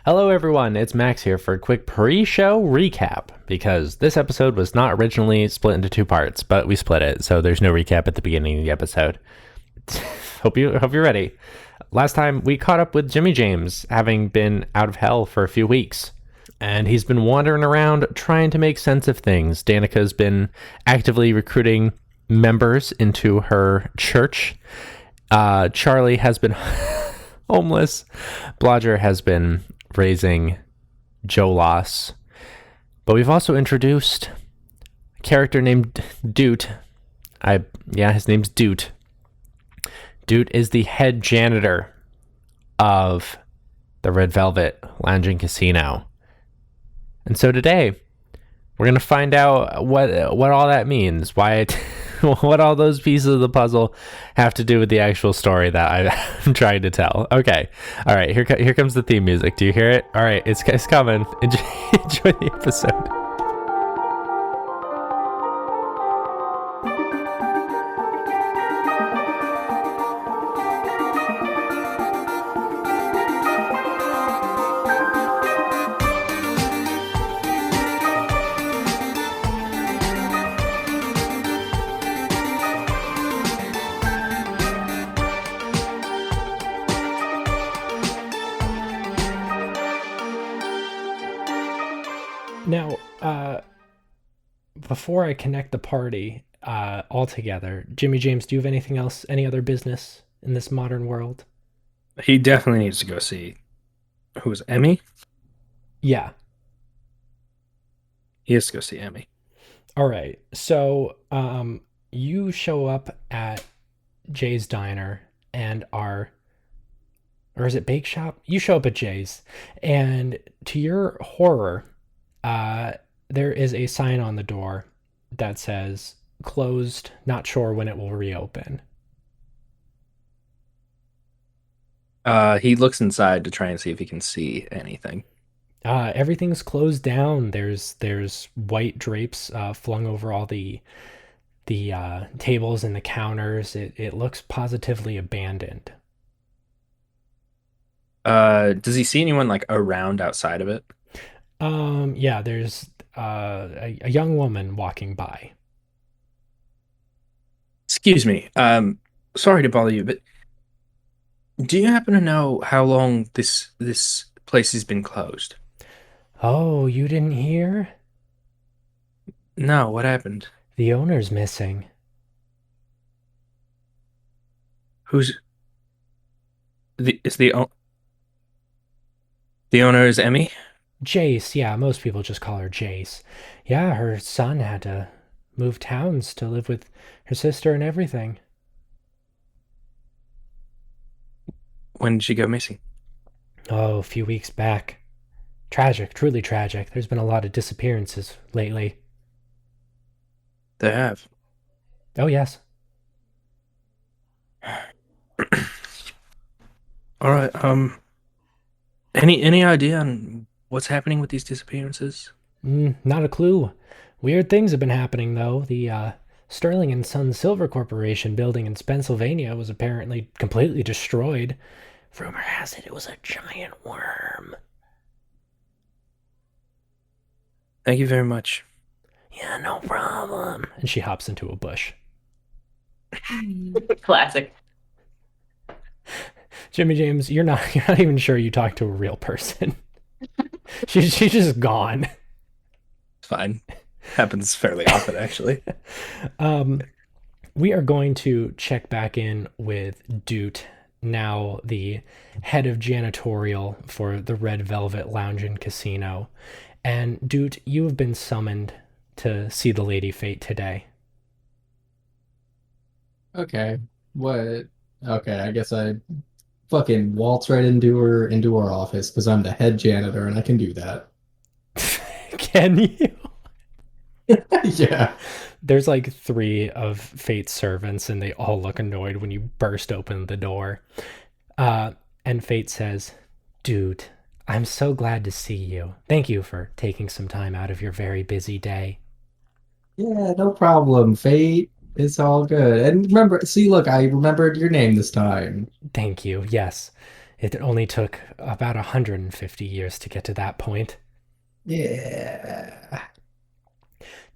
Hello, everyone. It's Max here for a quick pre-show recap because this episode was not originally split into two parts, but we split it, so there's no recap at the beginning of the episode. hope you're ready. Last time we caught up with Jimmy James, having been out of hell for a few weeks, and he's been wandering around trying to make sense of things. Danica's been actively recruiting members into her church. Charlie has been homeless. Blodger has been raising Jolas. But we've also introduced a character named Doot. His name's Doot. Doot is the head janitor of the Red Velvet Lounge and Casino. And so today, we're going to find out what all that means, what all those pieces of the puzzle have to do with the actual story that I'm trying to tell. Okay. All right, here comes the theme music. Do you hear it? All right, it's coming. Enjoy the episode. Now, before I connect the party all together, Jimmy James, do you have anything else, any other business in this modern world? He definitely needs to go see who's Emmy. Yeah. He has to go see Emmy. All right. So, you show up at Jay's Diner and or is it Bake Shop? You show up at Jay's, and to your horror, uh, there is a sign on the door that says closed, not sure when it will reopen. He looks inside to try and see if he can see anything. Everything's closed down. There's white drapes flung over all the tables and the counters. It looks positively abandoned. Does he see anyone like around outside of it? Yeah, there's a young woman walking by. Excuse me. Sorry to bother you, but do you happen to know how long this place has been closed? Oh, you didn't hear? No, what happened? The owner's missing. Who's the owner is Emmy? Jace, yeah, most people just call her Jace. Yeah, her son had to move towns to live with her sister and everything. When did she go missing? Oh, a few weeks back. Tragic, truly tragic. There's been a lot of disappearances lately. They have. Oh, yes. All right. Any idea on what's happening with these disappearances? Not a clue. Weird things have been happening, though. The Sterling and Son Silver Corporation building in Pennsylvania was apparently completely destroyed. Rumor has it was a giant worm. Thank you very much. Yeah, no problem. And she hops into a bush. Classic. Jimmy James, you're not even sure you talked to a real person. She's just gone. Fine. Happens fairly often, actually. Um, we are going to check back in with Doot, now the head of janitorial for the Red Velvet Lounge and Casino. And Doot, you have been summoned to see the Lady Fate today. Okay. What? Okay, I guess I fucking waltz right into her office because I'm the head janitor and I can do that. Can you? Yeah. There's like three of Fate's servants, and they all look annoyed when you burst open the door. And Fate says, Dude, I'm so glad to see you. Thank you for taking some time out of your very busy day. Yeah, no problem, Fate. It's all good. And remember, see, look, I remembered your name this time. Thank you. Yes, It only took about 150 years to get to that point. Yeah.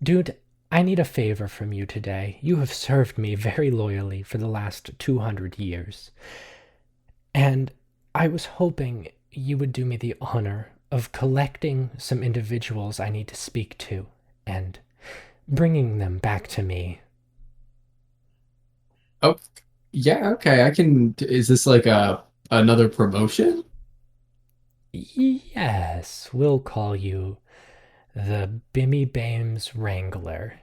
Dude, I need a favor from you today. You have served me very loyally for the last 200 years. And I was hoping you would do me the honor of collecting some individuals I need to speak to and bringing them back to me. Oh, yeah, okay. I can. Is this like a another promotion? Yes, we'll call you the Bimmy Bames Wrangler.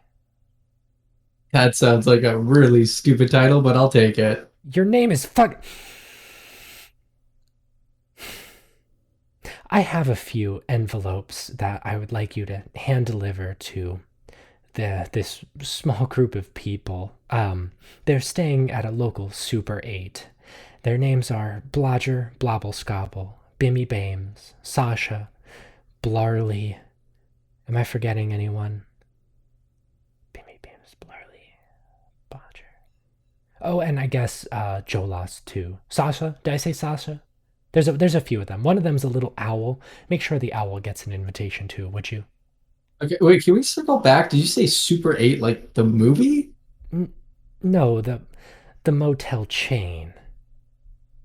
That sounds like a really stupid title, but I'll take it. Your name is fuck. I have a few envelopes that I would like you to hand deliver to this small group of people. They're staying at a local Super 8. Their names are Blodger, Blobblescobble, Bimmy Bames, Sasha, Blarley. Am I forgetting anyone? Bimmy Bames, Blarley, Bodger. Oh, and I guess Jolas too. Sasha? Did I say Sasha? There's a few of them. One of them's a little owl. Make sure the owl gets an invitation too, would you? Okay, wait, can we circle back? Did you say Super 8 like the movie? No, the motel chain.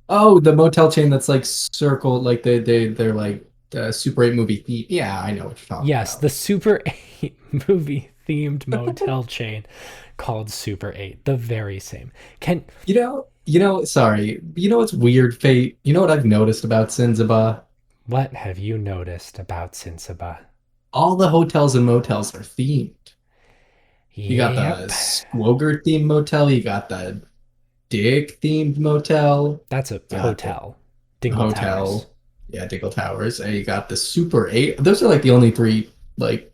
Oh, the motel chain that's like circled, like they're like Super 8 movie theme. Yeah, I know what you're talking Yes, about. the Super 8 movie themed motel chain called Super 8. The very same. Can Sorry. You know what's weird, Fate? You know what I've noticed about Sinzaba? What have you noticed about Sinsaba? All the hotels and motels are themed. You got the Yep. Squogger themed motel, you got the Dick themed motel, That's a you got the hotel. Dingle Towers. hotel, yeah, Diggle Towers, and you got the Super 8. Those are like the only three like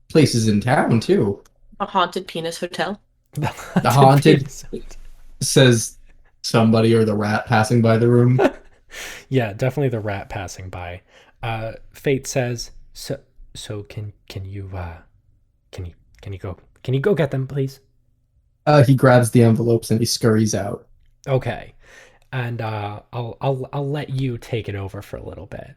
places in town too. A haunted penis hotel. The The haunted haunted penis. says somebody or the rat passing by the room. Yeah, definitely the rat passing by. Fate says, so can you can you can you go get them, please? He grabs the envelopes and he scurries out. Okay. And I'll let you take it over for a little bit.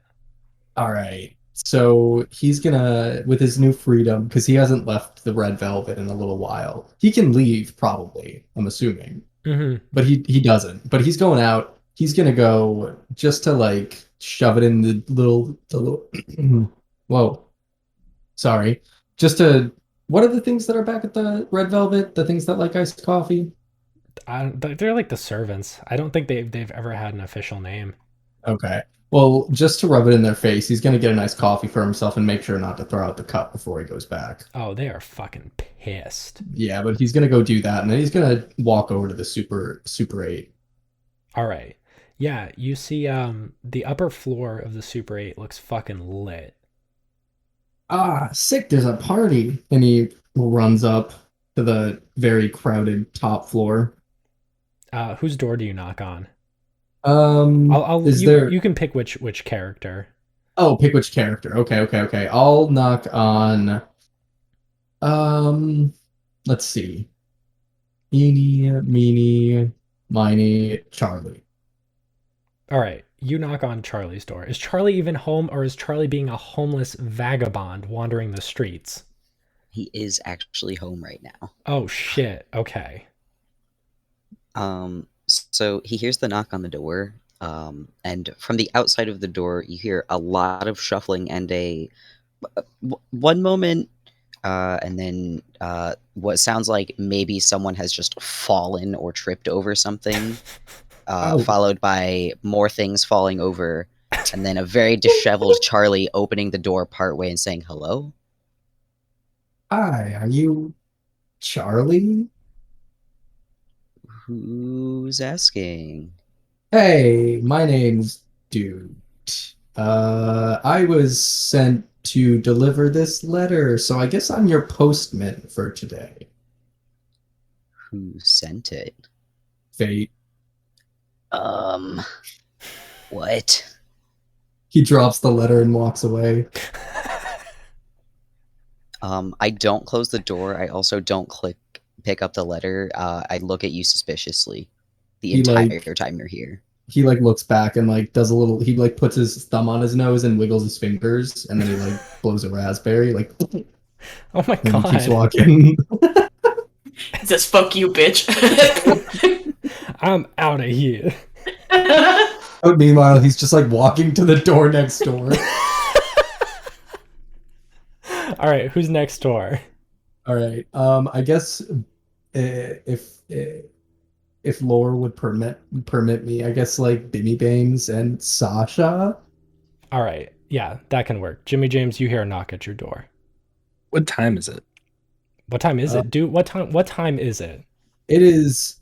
All right. So he's gonna, with his new freedom, because he hasn't left the Red Velvet in a little while. He can leave, probably, I'm assuming. Mm-hmm. But he doesn't. But he's going out. He's gonna go just to like shove it in the little whoa. Sorry. Just to what are the things that are back at the Red Velvet? The things that like iced coffee? They're like the servants. I don't think they've ever had an official name. Okay. Well, just to rub it in their face, he's gonna get a nice coffee for himself and make sure not to throw out the cup before he goes back. Oh, they are fucking pissed. Yeah, but he's gonna go do that, and then he's gonna walk over to the Super 8. All right. Yeah, you see the upper floor of the Super 8 looks fucking lit. Ah, sick, there's a party. And he runs up to the very crowded top floor. Whose door do you knock on? Is You there can pick which character. oh, pick which character. Okay. I'll knock on um let's see. Eeny, meeny, miny, Charlie. All right, you knock on Charlie's door. Is Charlie even home, or is Charlie being a homeless vagabond wandering the streets? He is actually home right now. Oh shit. Okay. So he hears the knock on the door, and from the outside of the door, you hear a lot of shuffling and one moment, and then what sounds like maybe someone has just fallen or tripped over something, Oh. followed by more things falling over, and then a very disheveled Charlie opening the door partway and saying hello. Hi, are you Charlie? Who's asking? Hey, my name's Dude. I was sent to deliver this letter, so I guess I'm your postman for today. Who sent it? Fate. What? He drops the letter and walks away. I don't close the door. I also don't pick up the letter. I look at you suspiciously the He, entire like- time you're here. he like looks back and like does a little. He like puts his thumb on his nose and wiggles his fingers, and then he like blows a raspberry, like, Oh my and he keeps god. walking. He says, "Fuck you, bitch." I'm out of here. But meanwhile, he's just like walking to the door next door. All right, who's next door? All right. I guess if lore would permit me, I guess like Bimmy Bames and Sasha. All right, yeah, that can work. Jimmy James, you hear a knock at your door. What time is it? What time is it, dude? What time is it? It is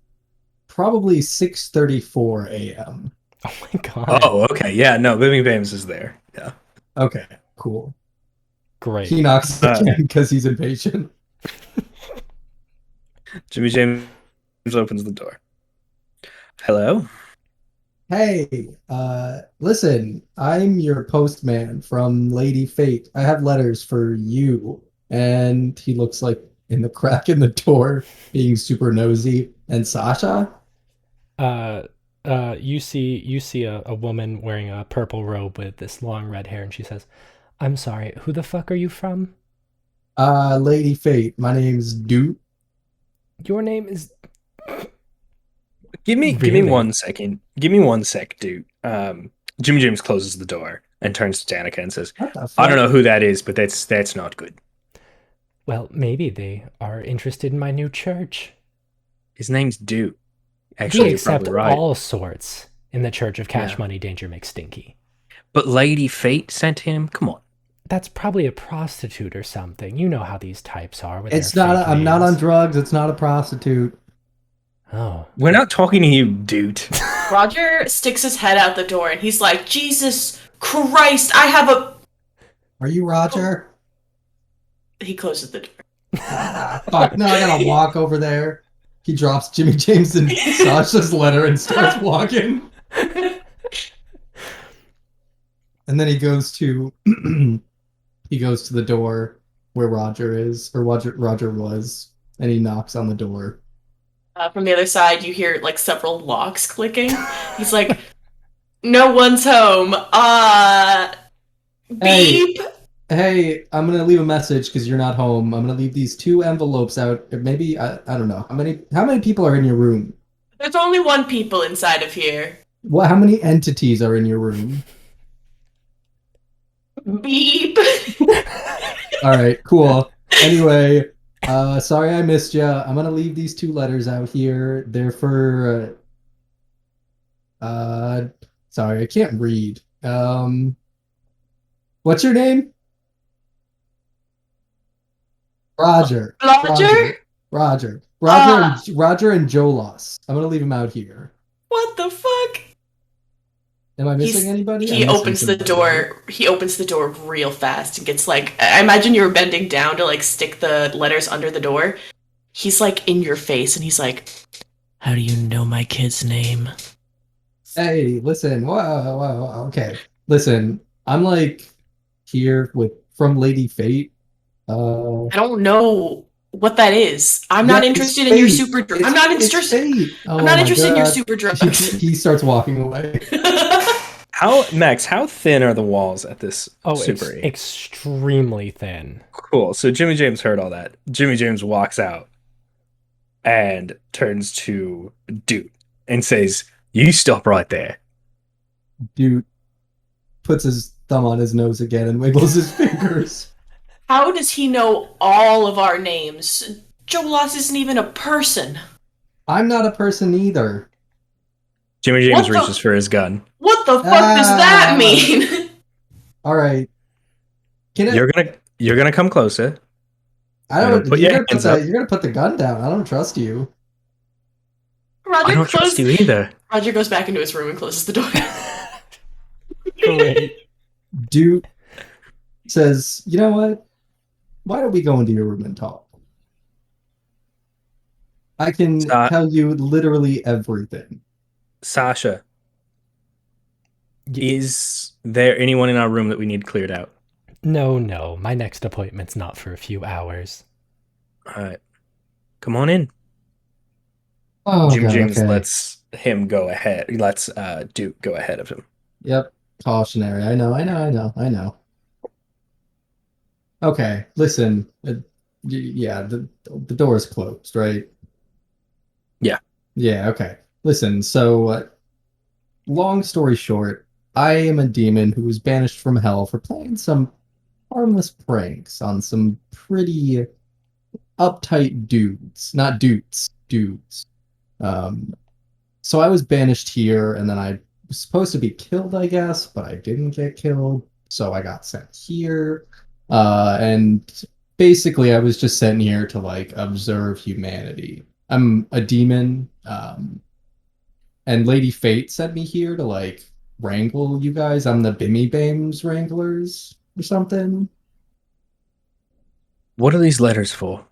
probably 6:34 a.m. Oh my god. Oh, okay. Yeah, no, Bimmy Bames is there. Yeah. Okay, cool. Great. He knocks again because he's impatient. Jimmy James opens the door. Hello? Hey, listen, I'm your postman from Lady Fate. I have letters for you. And he looks like in the crack in the door, being super nosy. And Sasha? You see a woman wearing a purple robe with this long red hair, and she says, "I'm sorry, who the fuck are you from?" Lady Fate. My name's Duke. Your name is... Give me Really? 1 second. Give me 1 sec, dude. Jimmy James closes the door and turns to Danica and says, What the fuck? I don't know who that is, but that's not good. Well, maybe they are interested in my new church. His name's Duke. We Actually, you're accept probably right. all sorts in the Church of Cash Yeah. Money Danger McStinky. But Lady Fate sent him? Come on. That's probably a prostitute or something. You know how these types are with It's their not. fake I'm not on names. drugs. It's not a prostitute. Oh. We're not talking to you, dude. Roger sticks his head out the door and he's like, "Jesus Christ, I have a..." Are you Roger? He closes the door. Fuck, no, I gotta walk over there. He drops Jimmy James and Sasha's letter and starts walking. And then he goes to the door where Roger is, or Roger was, and he knocks on the door. From the other side, you hear like several locks clicking. He's like, "No one's home. Beep." Hey, I'm gonna leave a message because you're not home. I'm gonna leave these 2 envelopes out. Maybe I don't know how many people are in your room. There's only one people inside of here. What? How many entities are in your room? Beep. All right, cool. Anyway, sorry I missed you. I'm gonna leave these 2 letters out here. They're for sorry, I can't read. What's your name? Roger. Roger? Roger and Jolas. I'm gonna leave him out here. What the fuck? Am I missing anybody? He I'm missing opens the somebody. door. He opens the door real fast and gets like, I imagine you were bending down to like stick the letters under the door. He's like in your face and he's like, "How do you know my kid's name?" Hey, listen. Whoa, okay. Listen, I'm like here from Lady Fate. I don't know what that is. I'm not Yeah, it's interested in your fate. super drugs. It's- I'm not it's interested. fate. Oh I'm not my interested in your God. super drugs. He starts walking away. How thin are the walls at this Oh, it's super eight? extremely thin. Cool. So Jimmy James heard all that. Jimmy James walks out and turns to Duke and says, "You stop right there." Dude puts his thumb on his nose again and wiggles his fingers. How does he know all of our names? Joe Loss isn't even a person. I'm not a person either. Jimmy James What the- reaches for his gun. What the fuck does that mean? All right. Can I? You're gonna come closer. I don't. put your hands up. You're gonna put the gun down. I don't trust you. Roger, I don't trust you either. Roger goes back into his room and closes the door. Great. Dude says, "You know what? Why don't we go into your room and talk? I can tell you literally everything." Sasha, is there anyone in our room that we need cleared out? No. My next appointment's not for a few hours. All right, come on in. Oh, Jimmy God, James okay. him go ahead. He lets Duke go ahead of him. Yep. Cautionary. I know. Okay, listen. Yeah, the door is closed, right? Yeah. Yeah, okay. Listen, so long story short, I am a demon who was banished from hell for playing some harmless pranks on some pretty uptight dudes. Not dudes, dudes. Um, so I was banished here, and then I was supposed to be killed, I guess, but I didn't get killed, so I got sent here. And basically, I was just sent here to like observe humanity. I'm a demon, and Lady Fate sent me here to like wrangle you guys. I'm the Bimmy Bames Wranglers or something. What are these letters for?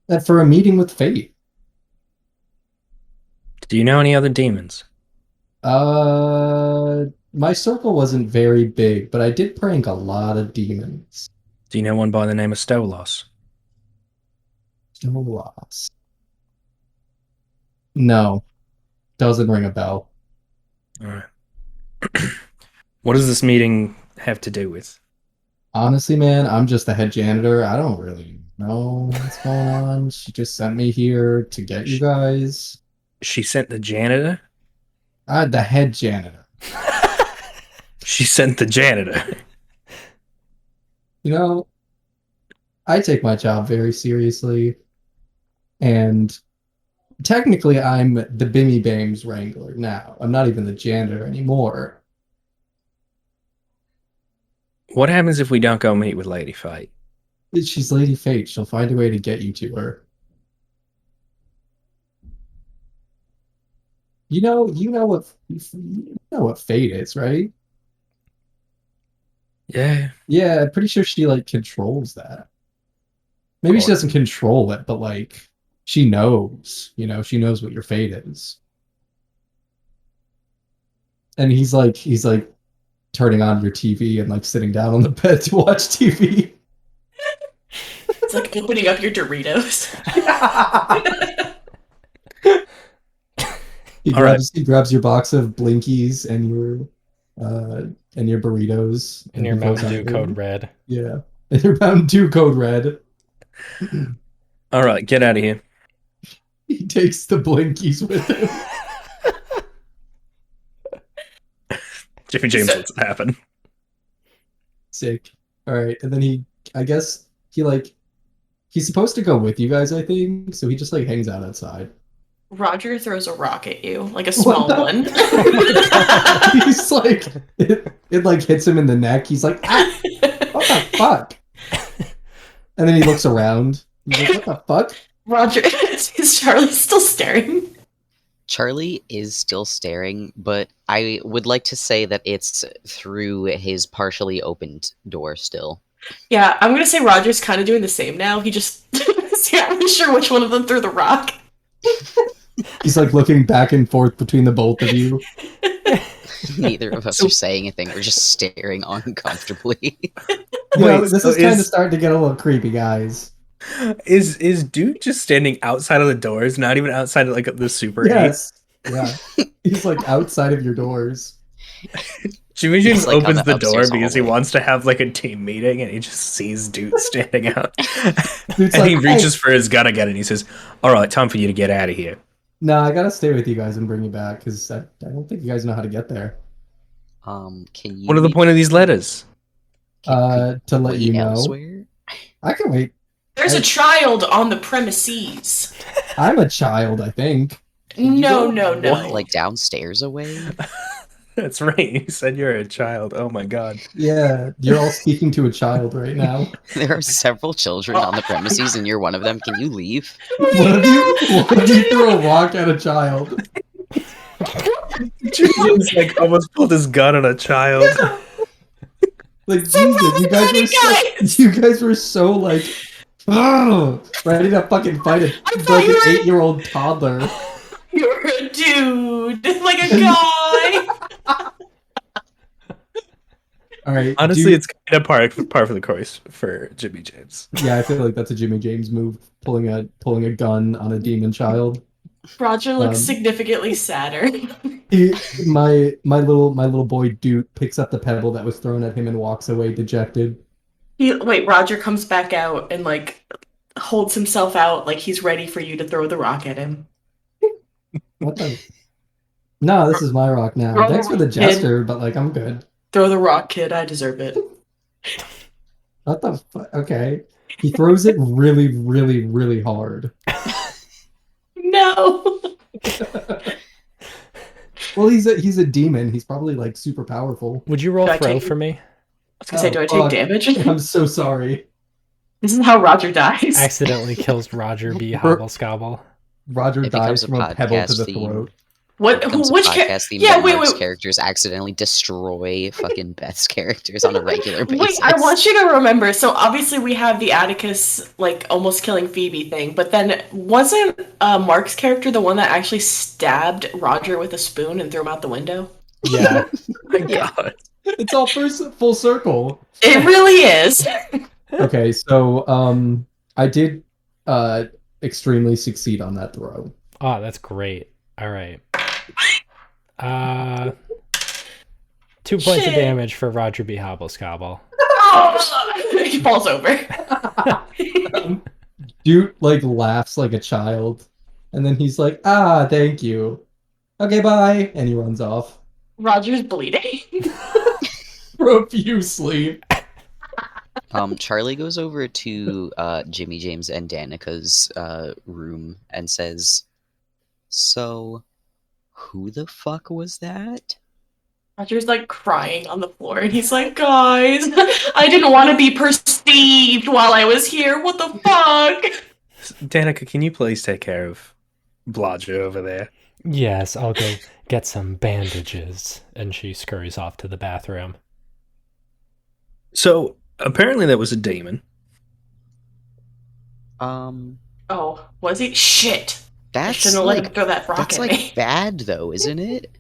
And for a meeting with Fate. Do you know any other demons? My circle wasn't very big, but I did prank a lot of demons. Do you know one by the name of Stolos? No loss. No, doesn't ring a bell. All right. What does this meeting have to do with? Honestly, man, I'm just the head janitor. I don't really know what's going on. She just sent me here to get you guys. She sent the janitor? The head janitor. She sent the janitor. You know, I take my job very seriously, and technically I'm the Bimmy Bames Wrangler now. I'm not even the janitor anymore. What happens if we don't go meet with Lady Fight? She's Lady Fate. She'll find a way to get you to her. You know what fate is, right? Yeah. Yeah, I'm pretty sure she like controls that. Maybe she Cool. doesn't control it, but like she knows, she knows what your fate is. And he's like turning on your TV and like sitting down on the bed to watch TV. It's like opening up your Doritos. He grabs your box of Blinkies and your burritos And your he goes Mountain Dew on code in. red. Yeah. And your Mountain Dew code red. All right, get out of here. He takes the Blinkies with him. Jimmy James lets it happen. Sick. All right, and then I guess he's supposed to go with you guys, I think. So he just like hangs out outside. Roger throws a rock at you, like a small one. He's like, it like hits him in the neck. He's like, ah, what the fuck? And then he looks around. He's like, what the fuck? Roger, is Charlie still staring? Charlie is still staring, but I would like to say that it's through his partially opened door still. Yeah, I'm gonna say Roger's kind of doing the same now. He just, yeah, I'm not sure which one of them threw the rock. He's like looking back and forth between the both of you. Neither of us are saying anything. We're just staring uncomfortably. This is kind of starting to get a little creepy, guys. Is Duke just standing outside of the doors, not even outside of like the Super 8? Yes. Yeah. He's like outside of your doors. Jimmy James like, on opens the the door upstairs because he hallway. wants to have like a team meeting, and he just sees Duke standing out. Dude's And he like, reaches for his gun again, and he says, "All right, time for you to get out of here." No, I gotta stay with you guys and bring you back because I don't think you guys know how to get there. Can you? What are the point of these letters? To let you wait know. elsewhere? I can wait. There's a child on the premises. I'm a child, I think. No. What, like downstairs away? That's right. You said you're a child. Oh my god. Yeah, you're all speaking to a child right now. There are several children on the premises, and you're one of them. Can you leave? What if you threw a rock at a child? Jimmy James like almost pulled his gun on a child. Like Jesus, you guys were so like, ready to fucking fight it I thought like you an were- 8-year-old toddler. You're a dude, like a guy. All right. Honestly, it's kind of par for the course for Jimmy James. Yeah, I feel like that's a Jimmy James move, pulling a gun on a demon child. Roger looks Um, significantly sadder. My little boy Duke picks up the pebble that was thrown at him and walks away dejected. Roger comes back out and like holds himself out like he's ready for you to throw the rock at him. What the? No, this is my rock now. Throw the Thanks for the rock, kid. gesture, but like I'm good. Throw the rock, kid. I deserve it. What the fuck? Okay. He throws it really, really, really hard. No. Well, he's a demon. He's probably like super powerful. Would you roll Do I throw take- for me? I was gonna say, do I take fuck. damage? I'm so sorry. This is how Roger dies. Accidentally kills Roger B. Hobblescobble. Roger It becomes dies a from a pebble to podcast the theme. throat. What? Becomes a Which podcast theme Yeah, that wait, Mark's wait. characters accidentally destroy fucking Beth's characters on a regular basis. Wait, I want you to remember. So obviously we have the Atticus like almost killing Phoebe thing, but then wasn't Mark's character the one that actually stabbed Roger with a spoon and threw him out the window? Yeah. My God. It's all full circle. It really is. Okay, so I did extremely succeed on that throw. Oh, that's great. All right. 2 points of Shit. damage for Roger B. Hobblescobble. He falls over. Dude like laughs like a child, and then he's like, "Ah, thank you. Okay, bye," and he runs off Roger's bleeding. profusely. Charlie goes over to Jimmy James and Danica's room and says, "So, who the fuck was that?" Roger's like crying on the floor, and he's like, "Guys, I didn't want to be perceived while I was here. What the fuck?" Danica, can you please take care of Blodger over there? Yes, I'll go get some bandages. And she scurries off to the bathroom. So apparently there was a demon. Oh, was he? Shit. I That's shouldn't have let him like throw that rock that's at like me. bad though, isn't it?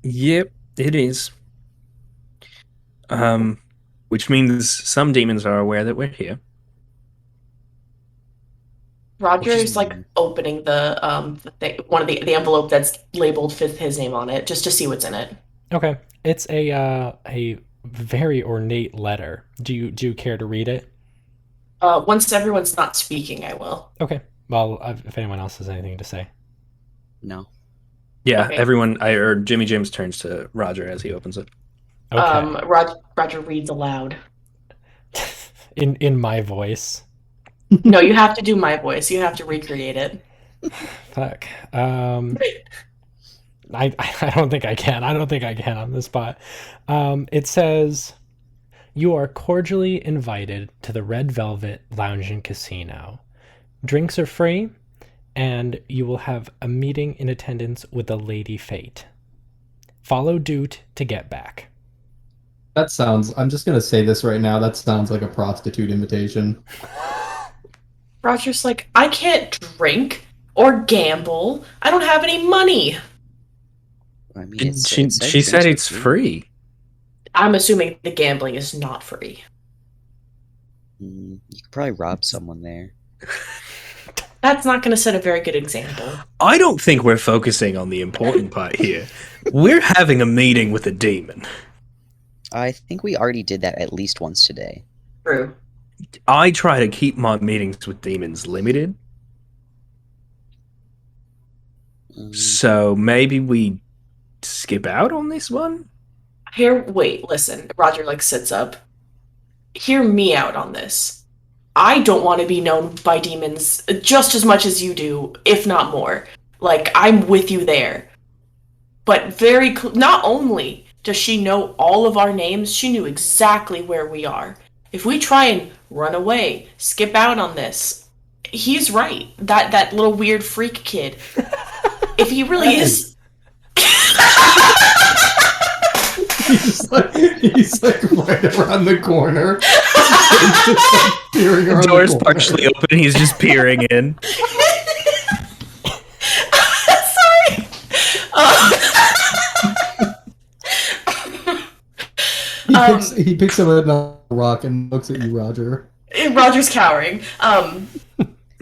Yep, it is. Which means some demons are aware that we're here. Roger Which is is like mean. opening one of the envelope that's labeled with his name on it, just to see what's in it. Okay. It's a very ornate letter. Do you care to read it? Once everyone's not speaking, I will. Okay. Well, if anyone else has anything to say. No. Yeah, Okay. Jimmy James turns to Roger as he opens it. Okay. Roger reads aloud. In my voice. No, you have to do my voice. You have to recreate it. Fuck. I don't think I can. I don't think I can on the spot. It says, "You are cordially invited to the Red Velvet Lounge and Casino. Drinks are free, and you will have a meeting in attendance with the Lady Fate. Follow Doot to get back." That sounds. I'm just gonna say this right now. That sounds like a prostitute invitation. Roger's like, "I can't drink or gamble. I don't have any money." I mean, She said it's free. I'm assuming the gambling is not free. You could probably rob someone there. That's not going to set a very good example. I don't think we're focusing on the important part here. We're having a meeting with a demon. I think we already did that at least once today. True. I try to keep my meetings with demons limited. So maybe we skip out on this one? Wait, listen. Roger like sits up. Hear me out on this. I don't want to be known by demons just as much as you do, if not more. Like, I'm with you there. But not only does she know all of our names, she knew exactly where we are. If we try and run away, skip out on this, he's right. That little weird freak kid. If he really is... he's like right around the corner. He's just like peering around The door's the corner. partially open, he's just peering in. Sorry. He picks up a rock and looks at you, Roger. Roger's cowering.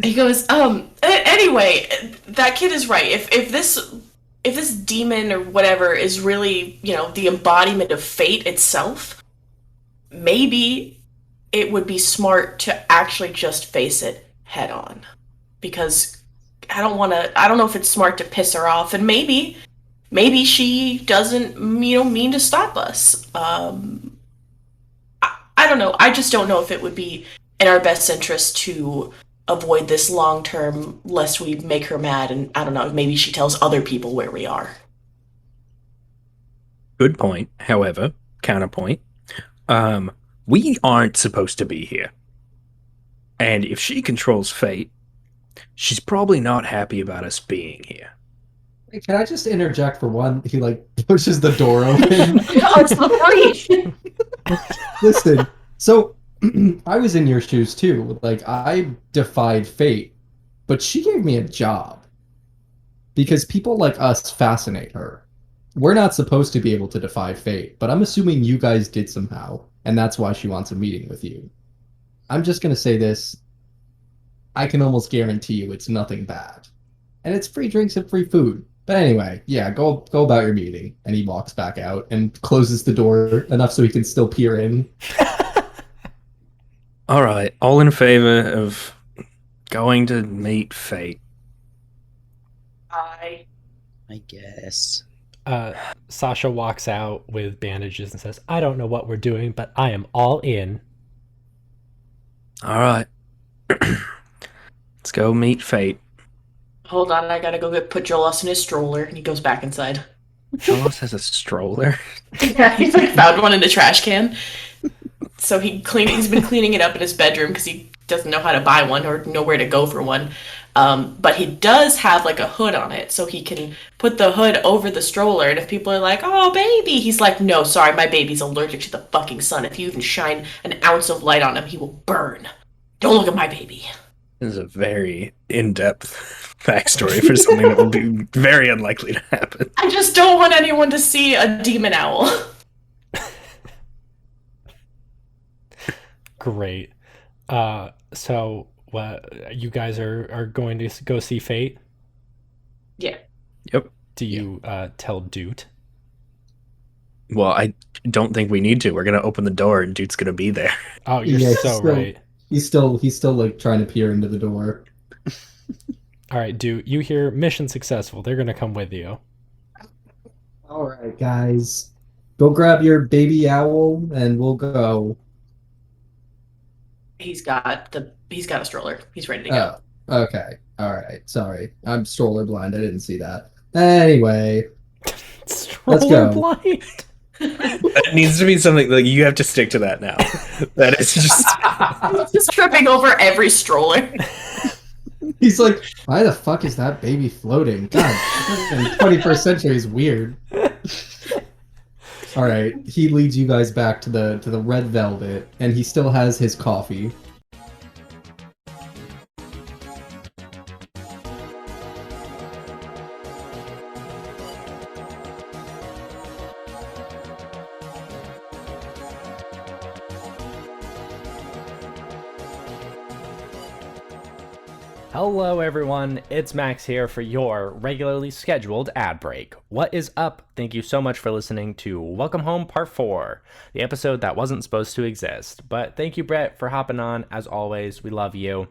He goes, anyway, that kid is right. If this demon or whatever is really, the embodiment of fate itself, maybe it would be smart to actually just face it head on. Because I don't know if it's smart to piss her off, and maybe she doesn't, mean to stop us. I don't know. I just don't know if it would be in our best interest to avoid this long term, lest we make her mad. And I don't know. Maybe she tells other people where we are. Good point. However, counterpoint. We aren't supposed to be here. And if she controls fate, she's probably not happy about us being here. Hey, can I just interject for one? He like pushes the door open. Oh, it's the free. Listen, so I was in your shoes too. Like I defied fate, but she gave me a job because people like us fascinate her. We're not supposed to be able to defy fate, but I'm assuming you guys did somehow, and that's why she wants a meeting with you. I'm just gonna say this. I can almost guarantee you it's nothing bad. And it's free drinks and free food. But anyway, yeah, go about your meeting. And he walks back out and closes the door enough so he can still peer in. All right, all in favor of going to meet fate. I guess. Sasha walks out with bandages and says, I don't know what we're doing, but I am all in. All right. Let's go meet fate. Hold on. I gotta go put Jolos in his stroller, and he goes back inside. Jolos has a stroller. Yeah, he's like found one in the trash can. So he's been cleaning it up in his bedroom because he doesn't know how to buy one or know where to go for one. But he does have like a hood on it, so he can put the hood over the stroller. And if people are like, "Oh, baby," he's like, "No, sorry, my baby's allergic to the fucking sun. If you even shine an ounce of light on him, he will burn. Don't look at my baby." This is a very in-depth backstory for something that will be very unlikely to happen. I just don't want anyone to see a demon owl. Great. So what you guys are going to go see Fate? Yeah. Yep. Do you tell Doot? Well, I don't think we need to. We're gonna open the door and Dude's gonna be there. Oh, you're Yeah, so right. He's still like trying to peer into the door. All right, Doot, you hear mission successful. They're gonna come with you. All right, guys. Go grab your baby owl and we'll go. He's got a stroller. He's ready to go. Oh, okay. All right. Sorry. I'm stroller blind. I didn't see that. Anyway, Stroller go. blind. That needs to be something like you have to stick to that now. That is just He's just tripping over every stroller. he's like, why the fuck is that baby floating? God, 21st century is weird. All right, he leads you guys back to the red velvet, and he still has his coffee. Hello everyone, it's Max here for your regularly scheduled ad break. What is up? Thank you so much for listening to Welcome Home Part 4, the episode that wasn't supposed to exist. But thank you, Brett, for hopping on. As always, we love you.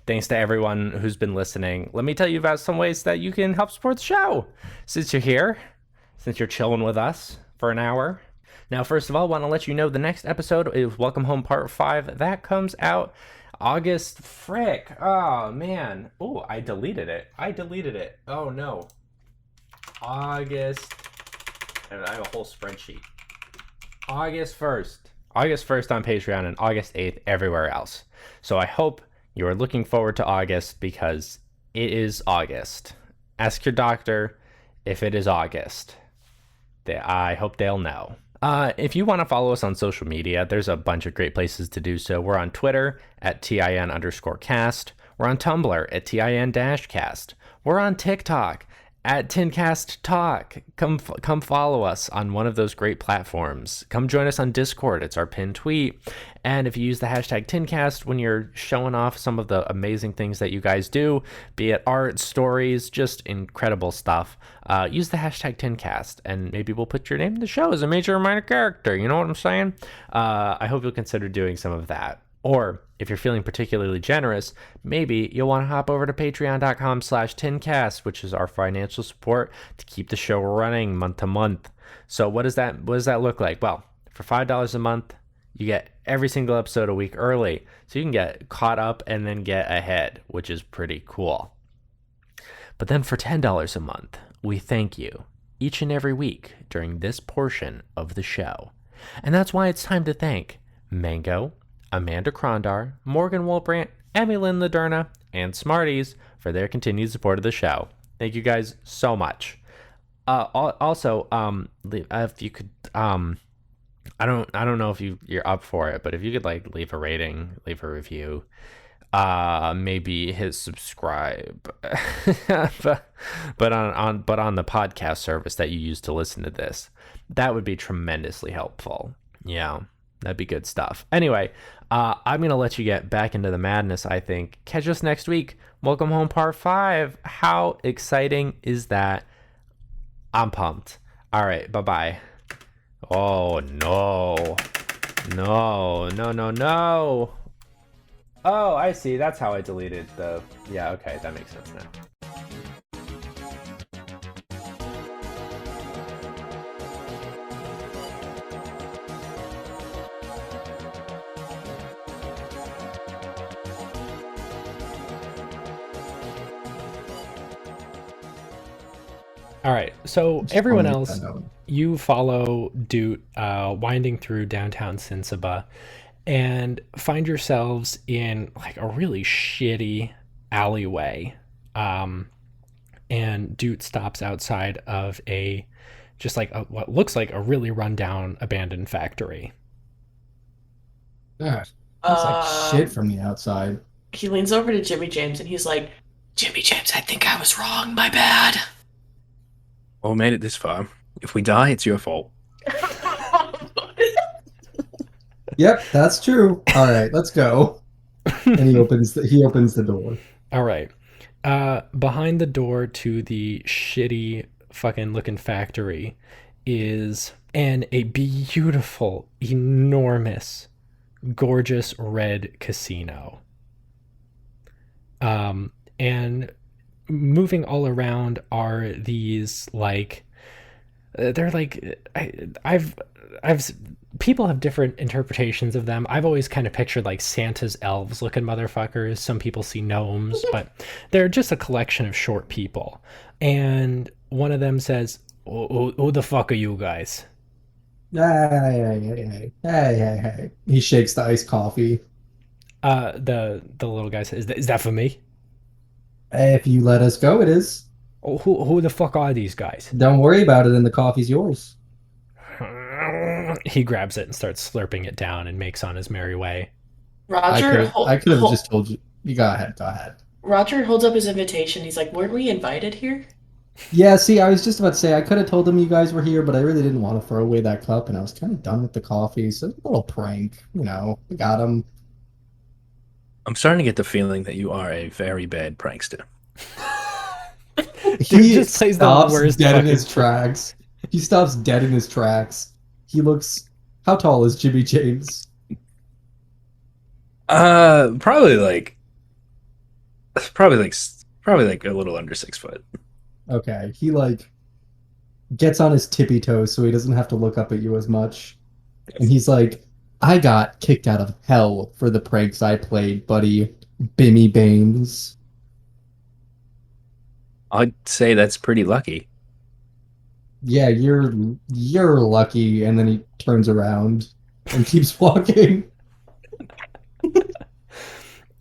Thanks to everyone who's been listening. Let me tell you about some ways that you can help support the show. Since you're here, since you're chilling with us for an hour. Now, first of all, I want to let you know the next episode is Welcome Home Part 5. That comes out August. Frick. Oh, man. Oh, I deleted it. Oh, no. August. And I have a whole spreadsheet. August 1st. August 1st on Patreon and August 8th everywhere else. So I hope you are looking forward to August because it is August. Ask your doctor if it is August. I hope they'll know. If you want to follow us on social media, there's a bunch of great places to do so. We're on Twitter at TIN_cast. We're on Tumblr at TIN-cast. We're on TikTok at Tincast Talk. Come follow us on one of those great platforms. Come join us on Discord. It's our pinned tweet. And if you use the hashtag Tincast when you're showing off some of the amazing things that you guys do, be it art, stories, just incredible stuff, use the hashtag Tincast, and maybe we'll put your name in the show as a major or minor character. You know what I'm saying? I hope you'll consider doing some of that. Or if you're feeling particularly generous, maybe you'll want to hop over to patreon.com/tincast, which is our financial support to keep the show running month to month. So what does that look like? Well, for $5 a month, you get every single episode a week early. So you can get caught up and then get ahead, which is pretty cool. But then for $10 a month, we thank you each and every week during this portion of the show. And that's why it's time to thank Mango, Amanda Krondar, Morgan Wolbrandt, Emmy Lynn Laderna, and Smarties for their continued support of the show. Thank you guys so much. Also, if you could, I don't know if you're up for it, but if you could like leave a rating, leave a review, maybe hit subscribe, but on the podcast service that you use to listen to this, that would be tremendously helpful. Yeah. That'd be good stuff. Anyway, I'm going to let you get back into the madness, I think. Catch us next week. Welcome Home Part 5. How exciting is that? I'm pumped. All right, bye-bye. Oh, no. No. Oh, I see. That's how I deleted the... Yeah, okay, that makes sense now. All right, so everyone else, you follow Doot winding through downtown Sinsaba and find yourselves in like a really shitty alleyway. And Doot stops outside of what looks like a really rundown abandoned factory. God, looks like shit from the outside. He leans over to Jimmy James and he's like, Jimmy James, I think I was wrong. My bad. Well, we made it this far. If we die, it's your fault. Yep, that's true. All right, let's go. And he opens the door. All right. Behind the door to the shitty fucking looking factory is a beautiful, enormous, gorgeous red casino. And moving all around are these people have different interpretations of them. I've always kind of pictured like Santa's elves looking motherfuckers. Some people see gnomes, but they're just a collection of short people. And one of them says, who the fuck are you guys? Hey. He shakes the iced coffee. The little guy says, is that for me? If you let us go, it is. Oh, who the fuck are these guys? Don't worry about it, and the coffee's yours. He grabs it and starts slurping it down and makes on his merry way. Roger, I could have just told you. You go ahead. Roger holds up his invitation. He's like, weren't we invited here? Yeah, see, I was just about to say, I could have told him you guys were here, but I really didn't want to throw away that cup, and I was kind of done with the coffee, so a little prank, we got him. I'm starting to get the feeling that you are a very bad prankster. He just plays the stops worst dead in fucking- his tracks. He stops dead in his tracks. He looks... How tall is Jimmy James? Probably like a little under 6 foot. Okay, he gets on his tippy toes so he doesn't have to look up at you as much. And he's like, I got kicked out of hell for the pranks I played, buddy. Bimmy Baines. I'd say that's pretty lucky. Yeah, you're lucky. And then he turns around and keeps walking.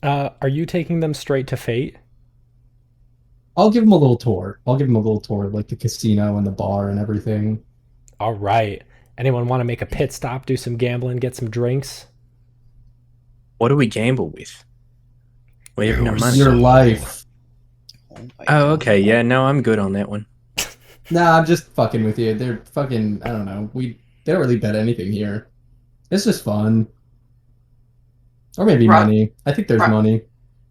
Are you taking them straight to fate? I'll give him a little tour. Like the casino and the bar and everything. All right. Anyone want to make a pit stop, do some gambling, get some drinks? What do we gamble with? We have no money. Your life. Oh, my Oh, God. okay. Yeah, no, I'm good on that one. Nah, I'm just fucking with you. They're fucking. I don't know. They don't really bet anything here. It's just fun, or maybe Ro- money. I think there's Ro- money.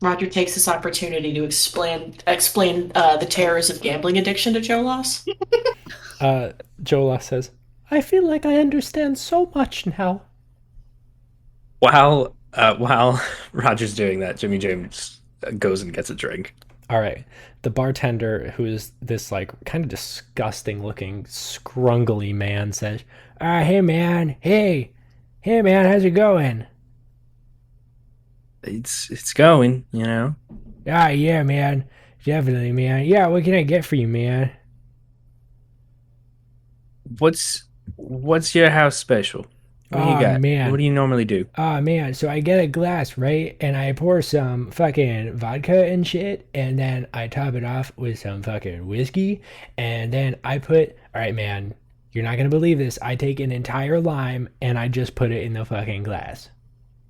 Roger takes this opportunity to explain the terrors of gambling addiction to Joe Loss. Jola says, I feel like I understand so much now. While Roger's doing that, Jimmy James goes and gets a drink. All right. The bartender, who is this like kind of disgusting looking, scrungly man, says, hey man, hey man, how's it going? It's going, you know. Yeah, man, definitely, man. Yeah, what can I get for you, man? What's your house special? What do you Oh got? man, What do you normally do? oh man, so I get a glass, right? And I pour some fucking vodka and shit, and then I top it off with some fucking whiskey, and then I put, all right, man, you're not gonna believe this. I take an entire lime and I just put it in the fucking glass.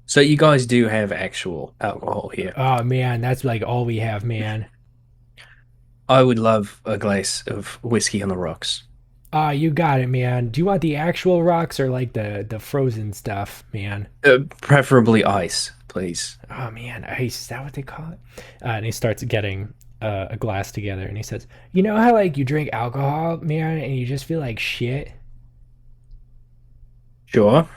So you guys do have actual alcohol here. Oh man, that's like all we have, man. I would love a glass of whiskey on the rocks. Ah, you got it, man. Do you want the actual rocks or like the frozen stuff, man? Preferably ice, please. Oh man, ice, is that what they call it? And he starts getting a glass together and he says, you know how like you drink alcohol, man, and you just feel like shit? Sure.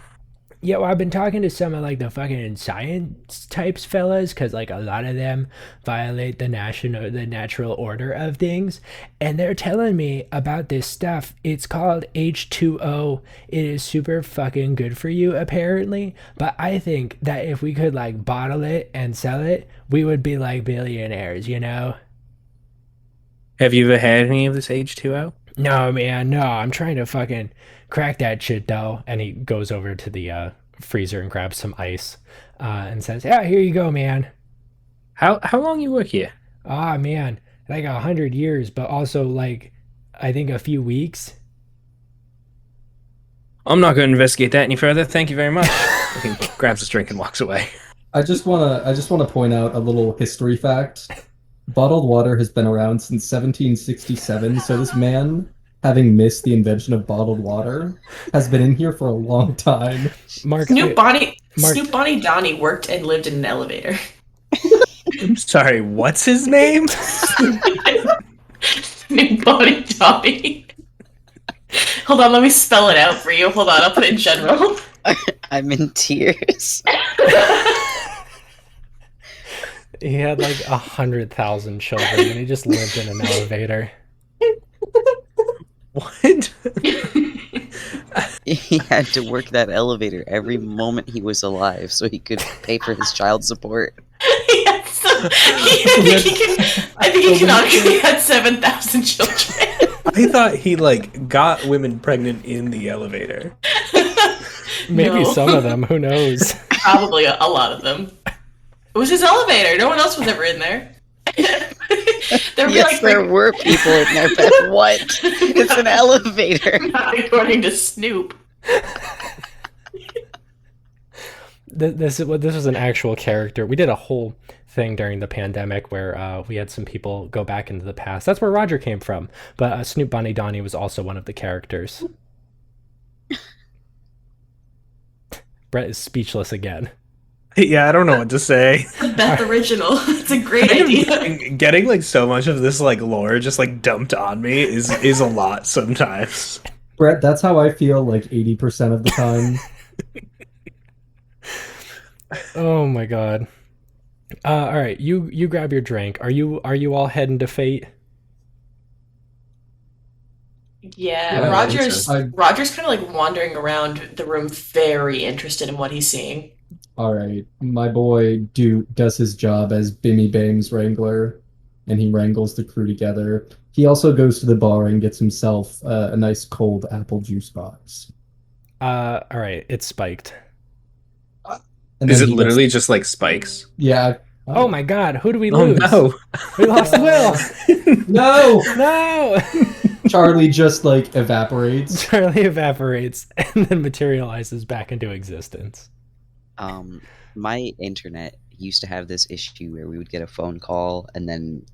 Yeah, well, I've been talking to some of like the fucking science types fellas, because like a lot of them violate the natural order of things, and they're telling me about this stuff. It's called H2O. It is super fucking good for you, apparently. But I think that if we could like bottle it and sell it, we would be like billionaires, you know? Have you ever had any of this H2O? No, man, no. I'm trying to fucking crack that shit though. And he goes over to the freezer and grabs some ice and says, "Yeah, here you go, man." How long you work here? Ah, man, like 100 years, but also like I think a few weeks. I'm not going to investigate that any further. Thank you very much. He grabs his drink and walks away. I just wanna point out a little history fact. Bottled water has been around since 1767, so this man, having missed the invention of bottled water, has been in here for a long time. Mark, Snoop Bonnie Donnie worked and lived in an elevator. I'm sorry, what's his name? Snoop Bonnie Donnie. Hold on, let me spell it out for you. Hold on, I'll put it in general. I'm in tears. he had like 100,000 children, and he just lived in an elevator. What? He had to work that elevator every moment he was alive so he could pay for his child support. Yes. I think he canonically had 7,000 children. I thought he like got women pregnant in the elevator. Maybe No. some of them. Who knows? Probably a lot of them. It was his elevator. No one else was ever in there. Yes, there were people in there, but what? It's an elevator. Not according to Snoop. This was an actual character. We did a whole thing during the pandemic where we had some people go back into the past. That's where Roger came from. But Snoop Bonnie Donnie was also one of the characters. Brett is speechless again. Yeah, I don't know what to say. The Beth original. It's a great idea. Getting like so much of this like lore just like dumped on me is a lot sometimes. Brett, that's how I feel like 80% of the time. Oh my god. All right, you grab your drink. Are you all heading to Fate? Yeah, Yeah, Roger's I- Roger's kind of like wandering around the room, very interested in what he's seeing. All right, my boy does his job as Bimmy Bame's wrangler, and he wrangles the crew together. He also goes to the bar and gets himself a nice cold apple juice box. All right, it's spiked. And Is then it he literally just like spikes? Yeah. Oh my god, who do we Oh lose? no. We lost Will. No! No. Charlie just like evaporates. Charlie evaporates and then materializes back into existence. My internet used to have this issue where we would get a phone call and then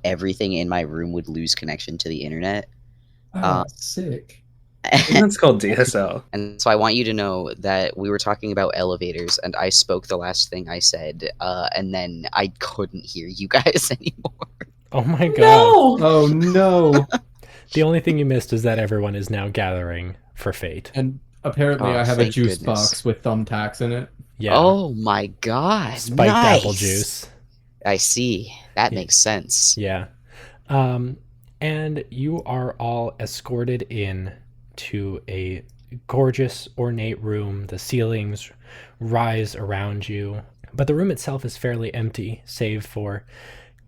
everything in my room would lose connection to the internet. Sick. That's called DSL. And so I want you to know that we were talking about elevators, and I spoke the last thing I said, and then I couldn't hear you guys anymore. Oh my god. No. Oh no! The only thing you missed is that everyone is now gathering for fate. And apparently, Oh, I have a thank juice goodness. box with thumbtacks in it. Yeah. Oh my god! Spiked nice. apple juice. I see. That Yeah. makes sense. Yeah. And you are all escorted in to a gorgeous, ornate room. The ceilings rise around you, but the room itself is fairly empty, save for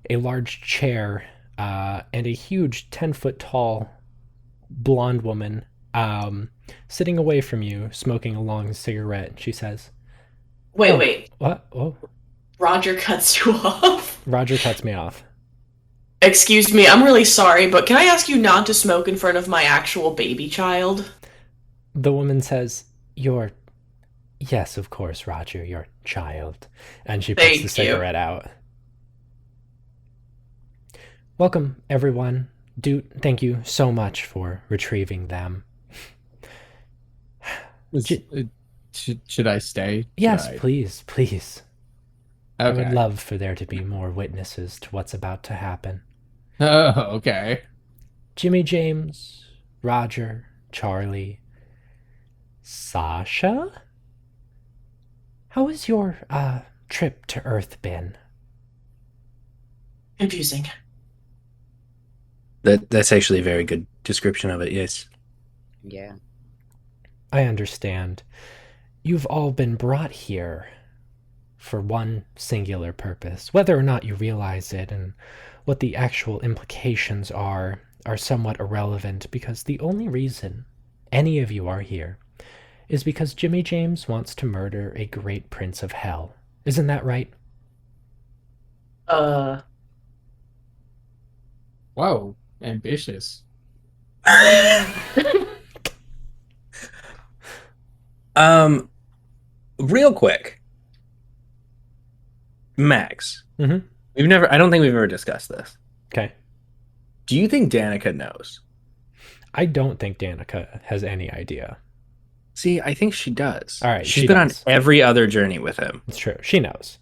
a large chair and a huge 10-foot tall blonde woman sitting away from you, smoking a long cigarette. She says, Wait. "What? Oh, Roger cuts you off. Roger cuts me off. Excuse me, I'm really sorry, but can I ask you not to smoke in front of my actual baby child? The woman says, yes, of course, Roger, your child." And she puts Thank the you. cigarette out. "Welcome, everyone. Thank you so much for retrieving them." Should I stay? Yes, Should I- please, please. I Okay. would love for there to be more witnesses to what's about to happen. Oh, okay. Jimmy James, Roger, Charlie, Sasha? How has your trip to Earth been? Confusing. That's actually a very good description of it. Yes. Yeah. I understand. You've all been brought here for one singular purpose. Whether or not you realize it and what the actual implications are somewhat irrelevant, because the only reason any of you are here is because Jimmy James wants to murder a great prince of hell. Isn't that right? Whoa, ambitious. Real quick, Max. Mm-hmm. I don't think we've ever discussed this. Okay. Do you think Danica knows? I don't think Danica has any idea. See, I think she does. All right, She's she been does. on every other journey with him. It's true. She knows.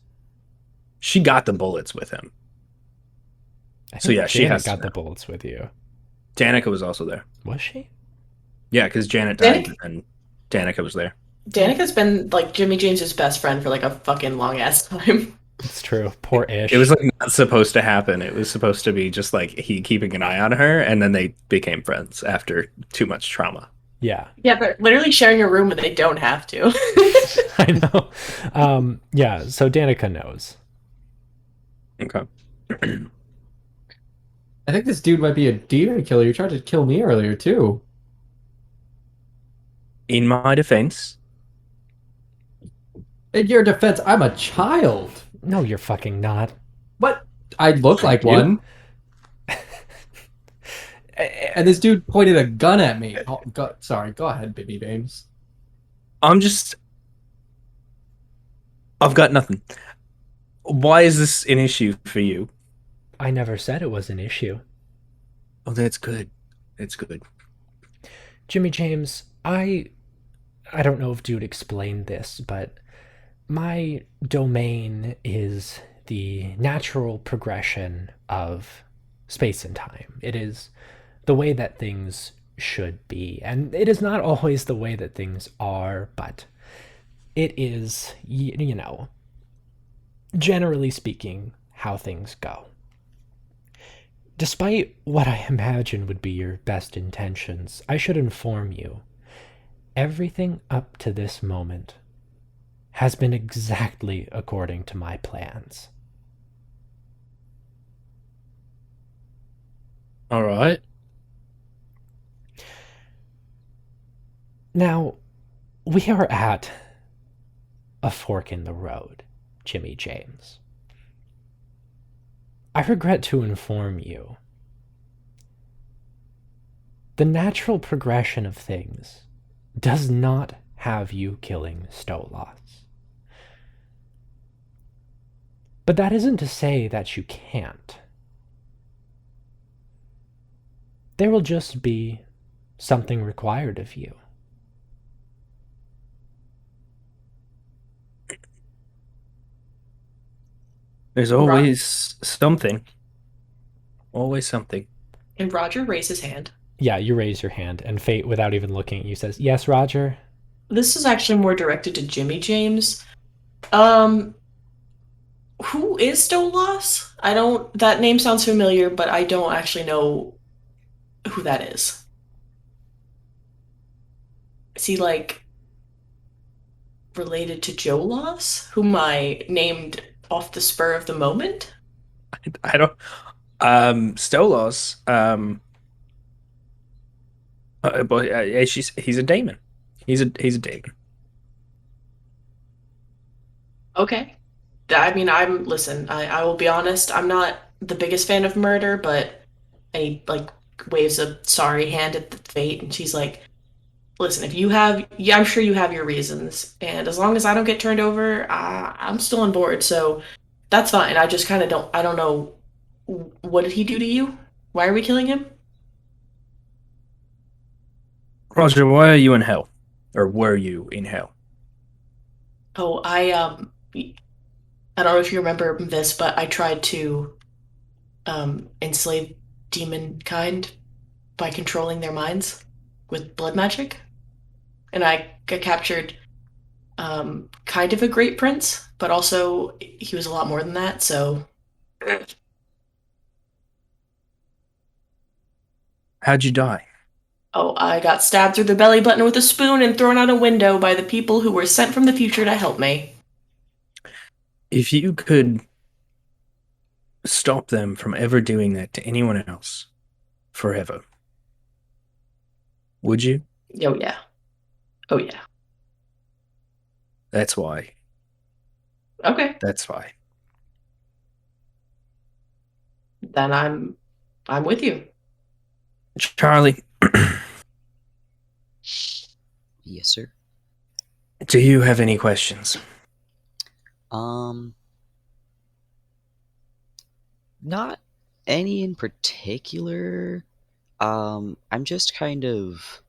She got the bullets with him. I So think yeah, she Janet has to got the know. bullets with you. Danica was also there. Was she? Yeah, because Janet died Danica- and Danica was there. Danica's been like Jimmy James's best friend for like a fucking long ass time. It's true. Poor Ish. It was like not supposed to happen. It was supposed to be just like he keeping an eye on her, and then they became friends after too much trauma. Yeah. Yeah, they're literally sharing a room and they don't have to. I know. Yeah, so Danica knows. Okay. I think this dude might be a demon killer. You tried to kill me earlier too. In my defense, In your defense, I'm a child. No, you're fucking not. What? I look like You? one. And this dude pointed a gun at me. Oh, sorry, go ahead, Baby James. I've got nothing. Why is this an issue for you? I never said it was an issue. Oh, that's good. It's good. Jimmy James, I don't know if Dude explained this, but my domain is the natural progression of space and time. It is the way that things should be. And it is not always the way that things are, but it is, you know, generally speaking, how things go. Despite what I imagine would be your best intentions, I should inform you, everything up to this moment has been exactly according to my plans. All right. Now, we are at a fork in the road, Jimmy James. I regret to inform you, the natural progression of things does not have you killing Stolas. But that isn't to say that you can't. There will just be something required of you. There's always something. Always something. And Roger raised his hand. Yeah, you raise your hand, and Fate, without even looking at you, says, "Yes, Roger." This is actually more directed to Jimmy James. Um, who is Stolas? I don't. That name sounds familiar, but I don't actually know who that is. Is he like related to Jolas, whom I named off the spur of the moment? I don't. Stolos. But he's a daemon. He's a daemon. Okay. I mean, listen, I will be honest, I'm not the biggest fan of murder, but and he like waves a sorry hand at the fate, and she's like, listen, if you have, yeah, I'm sure you have your reasons, and as long as I don't get turned over, I'm still on board, so that's fine. I just kind of don't, I don't know, what did he do to you? Why are we killing him? Roger, why are you in hell? Or were you in hell? Oh, I don't know if you remember this, but I tried to enslave demon kind by controlling their minds with blood magic, and I captured kind of a great prince, but also he was a lot more than that. So, How'd you die? oh, I got stabbed through the belly button with a spoon and thrown out a window by the people who were sent from the future to help me. If you could stop them from ever doing that to anyone else forever, would you? Oh yeah, oh yeah. That's why. Okay, That's why. then I'm with you. Charlie, Yes, sir. do you have any questions? Not any in particular. I'm just kind of.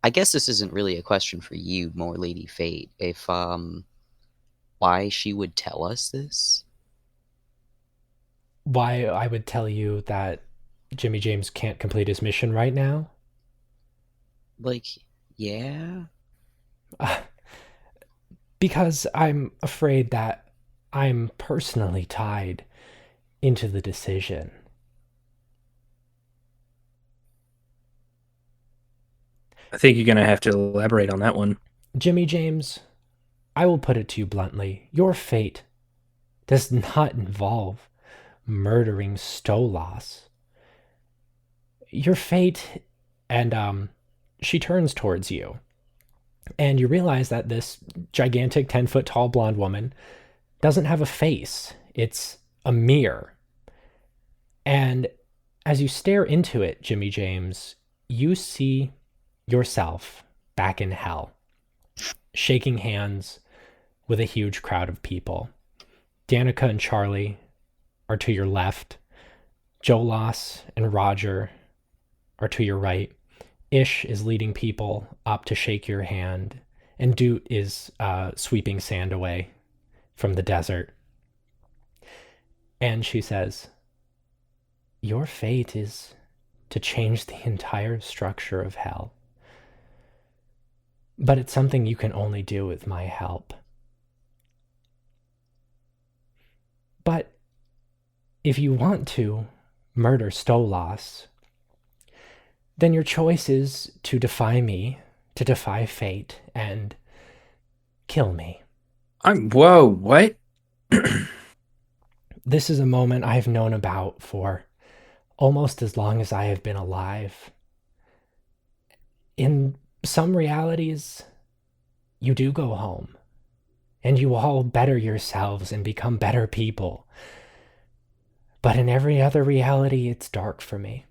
I guess this isn't really a question for you, more Lady Fate. If why she would tell us this? Why I would tell you that Jimmy James can't complete his mission right now? Like, yeah. Because I'm afraid that I'm personally tied into the decision. I think you're going to have to elaborate on that one. Jimmy James, I will put it to you bluntly. Your fate does not involve murdering Stolas. Your fate, and she turns towards you, and you realize that this gigantic 10-foot tall blonde woman doesn't have a face. It's a mirror. And as you stare into it, Jimmy James, you see yourself back in hell, shaking hands with a huge crowd of people. Danica and Charlie are to your left. Jolas and Roger are to your right. Ish is leading people up to shake your hand, and Doot is sweeping sand away from the desert. And she says, "Your fate is to change the entire structure of hell. But it's something you can only do with my help. But if you want to murder Stolas, then your choice is to defy me, to defy fate, and kill me." Whoa, what? This is a moment I've known about for almost as long as I have been alive. In some realities, you do go home, and you all better yourselves and become better people. But in every other reality, it's dark for me.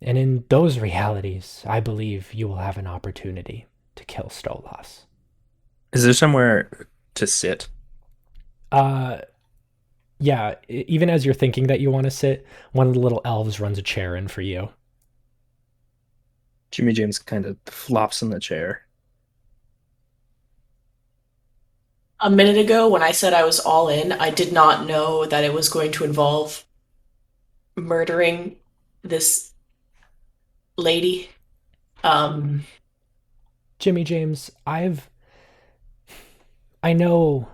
And in those realities, I believe you will have an opportunity to kill Stolas. Is there somewhere to sit? Yeah, even as you're thinking that you want to sit, one of the little elves runs a chair in for you. Jimmy James kind of flops in the chair. A minute ago, when I said I was all in, I did not know that it was going to involve murdering this lady. Um, Jimmy James, I know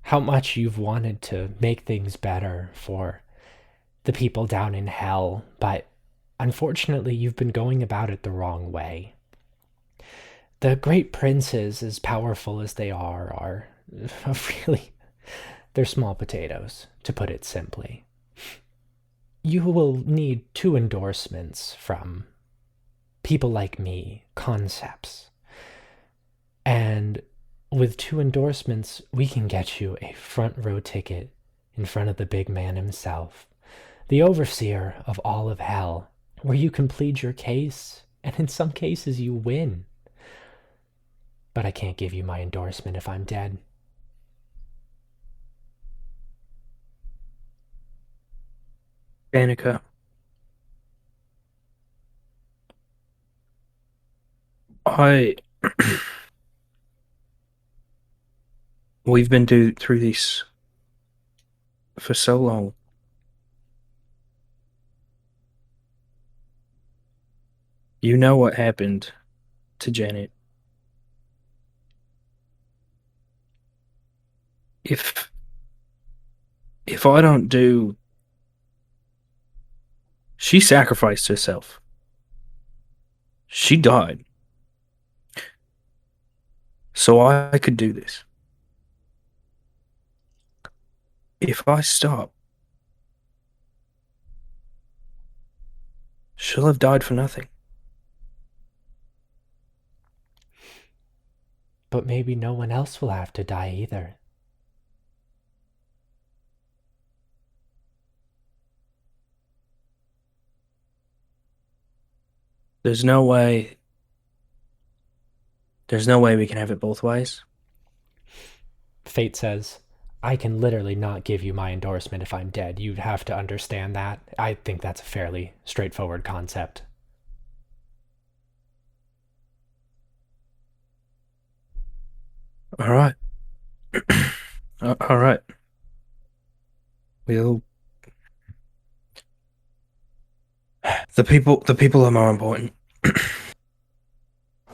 how much you've wanted to make things better for the people down in hell, but unfortunately, you've been going about it the wrong way. The great princes, as powerful as they are really, they're small potatoes, to put it simply. You will need 2 endorsements from people like me, concepts. And with 2 endorsements, we can get you a front row ticket in front of the big man himself, the overseer of all of hell, where you can plead your case, and in some cases you win. But I can't give you my endorsement if I'm dead. Danica. I We've been through this for so long. You know what happened to Janet. If I don't do, she sacrificed herself. She died. So I could do this. If I stop, she'll have died for nothing. But maybe no one else will have to die either. There's no way. There's no way we can have it both ways. Fate says, I can literally not give you my endorsement if I'm dead. You'd have to understand that. I think that's a fairly straightforward concept. All right. All right. We'll. The people are more important.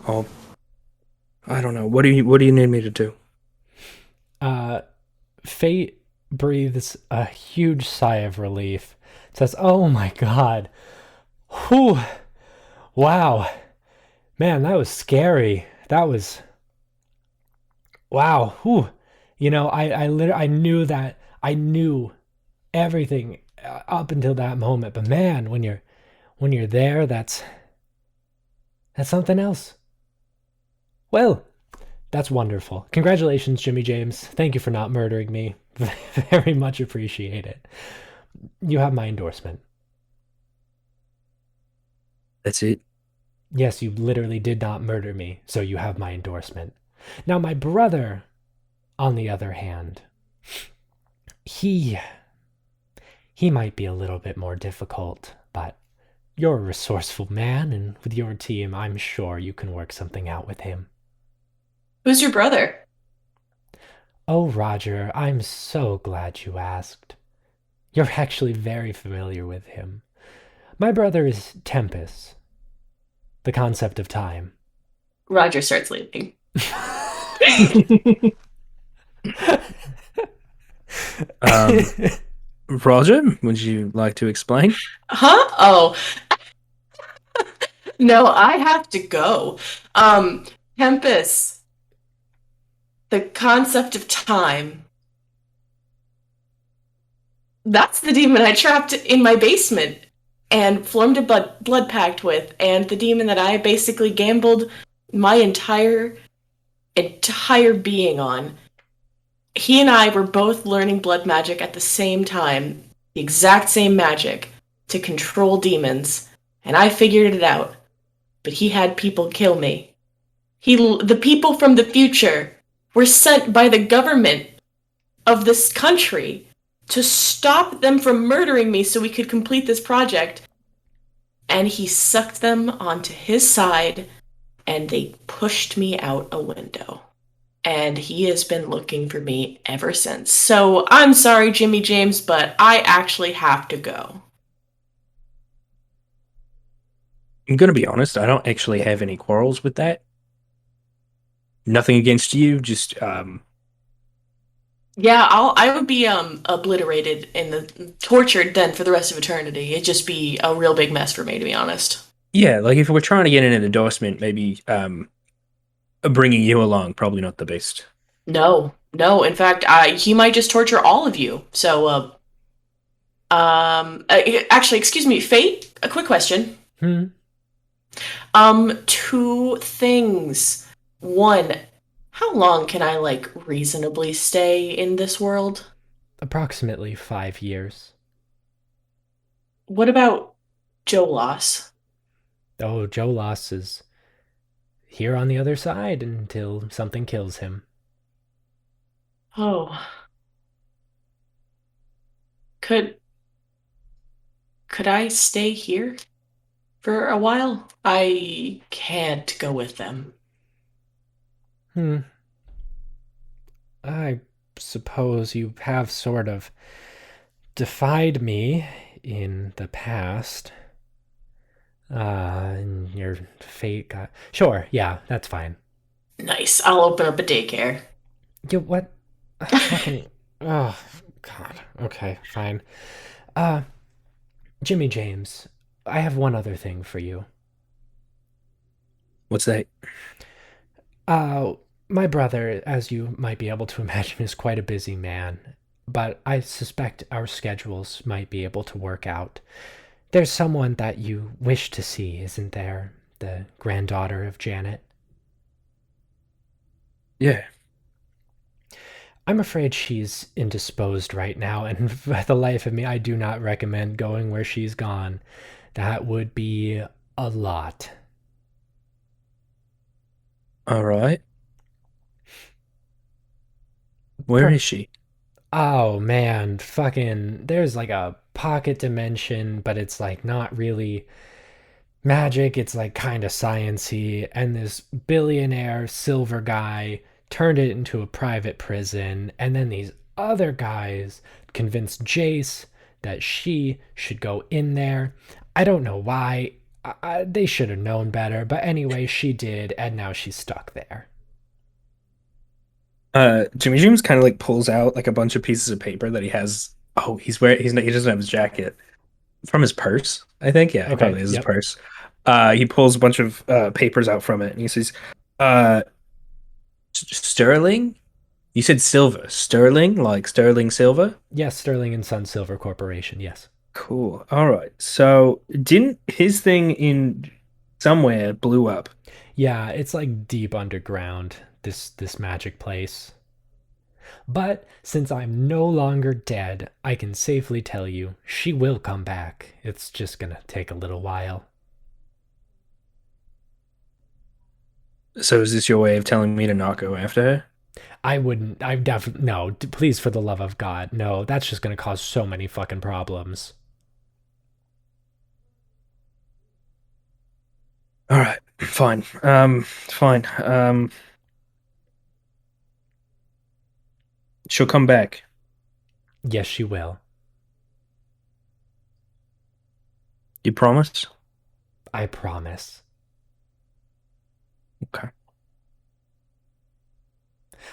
Oh, I don't know. What do you need me to do? Fate breathes a huge sigh of relief. Says, "Oh my God, whew, wow, man, that was scary. That was wow, whew." I knew that I knew everything up until that moment, but man, when you're there, that's something else. Well, that's wonderful. Congratulations, Jimmy James. Thank you for not murdering me. Very much appreciate it. You have my endorsement. That's it. Yes, you literally did not murder me, so you have my endorsement. Now, my brother, on the other hand, he might be a little bit more difficult, but you're a resourceful man, and with your team, I'm sure you can work something out with him. who's your brother? Oh, Roger, I'm so glad you asked. You're actually very familiar with him. My brother is Tempest, the concept of time. Roger starts leaving. Roger, would you like to explain? Huh? Oh, no, I have to go. Tempest, the concept of time. That's the demon I trapped in my basement and formed a blood pact with, and the demon that I basically gambled my entire being on. He and I were both learning blood magic at the same time, the exact same magic, to control demons, and I figured it out. But he had people kill me. The people from the future were sent by the government of this country to stop them from murdering me so we could complete this project. And he sucked them onto his side and they pushed me out a window. And he has been looking for me ever since. So I'm sorry, Jimmy James, but I actually have to go. I'm gonna be honest, I don't actually have any quarrels with that. Nothing against you, just Yeah, I would be obliterated in the tortured then for the rest of eternity. It'd just be a real big mess for me, to be honest. yeah, like if we're trying to get an endorsement, maybe bringing you along probably not the best. No, no. In fact, he might just torture all of you. So, actually, excuse me, Fate. A quick question. Hmm. Two things. One, how long can I like reasonably stay in this world? Approximately 5 years. What about Joe Loss? Oh, Joe Loss is here on the other side until something kills him. Oh, could could I stay here for a while? I can't go with them. Hmm. I suppose you have sort of defied me in the past. And your fate got. Sure, yeah, that's fine. Nice. I'll open up a daycare. You what? Fucking. Oh, God. Okay, fine. Uh, Jimmy James, I have one other thing for you. What's that? Uh, my brother, as you might be able to imagine, is quite a busy man, but I suspect our schedules might be able to work out. There's someone that you wish to see, isn't there? The granddaughter of Janet. Yeah. I'm afraid she's indisposed right now, and for the life of me, I do not recommend going where she's gone. That would be a lot. All right. Where Per- is she? oh man, fucking, there's like a pocket dimension, but it's like not really magic, it's like kind of sciency, and this billionaire silver guy turned it into a private prison, and then these other guys convinced Jace that she should go in there. I don't know why. They should have known better, but anyway, she did, and now she's stuck there. Jimmy James kind of like pulls out like a bunch of pieces of paper that he has. Oh, he doesn't have his jacket from his purse. I think yeah, it Okay, probably is his yep. purse. He pulls a bunch of papers out from it and he says, "Uh, Sterling." You said silver, sterling, like sterling silver. Yes, Sterling and Sun Silver Corporation, yes. Cool. All right. So didn't his thing in somewhere blew up? Yeah, it's like deep underground, this magic place. But since I'm no longer dead, I can safely tell you she will come back. It's just gonna take a little while. So is this your way of telling me to not go after her? I wouldn't, I definitely, no, please, for the love of God, no, that's just gonna cause so many fucking problems. All right. Fine. Fine. She'll come back. Yes, she will. You promise? I promise. Okay.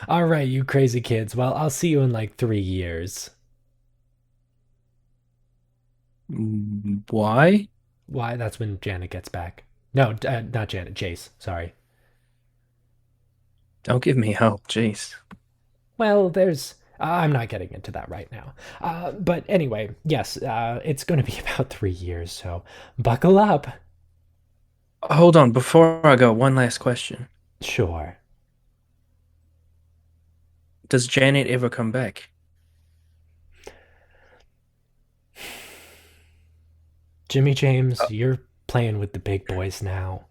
All right, you crazy kids. Well, I'll see you in like 3 years. Why? Why? That's when Janet gets back. No, not Janet, Jace. Sorry. Don't give me help. Jeez. Well, there's. I'm not getting into that right now. But anyway, yes, it's going to be about 3 years, so buckle up. Hold on. Before I go, one last question. Sure. Does Janet ever come back? Jimmy Uh, James, you're playing with the big boys now.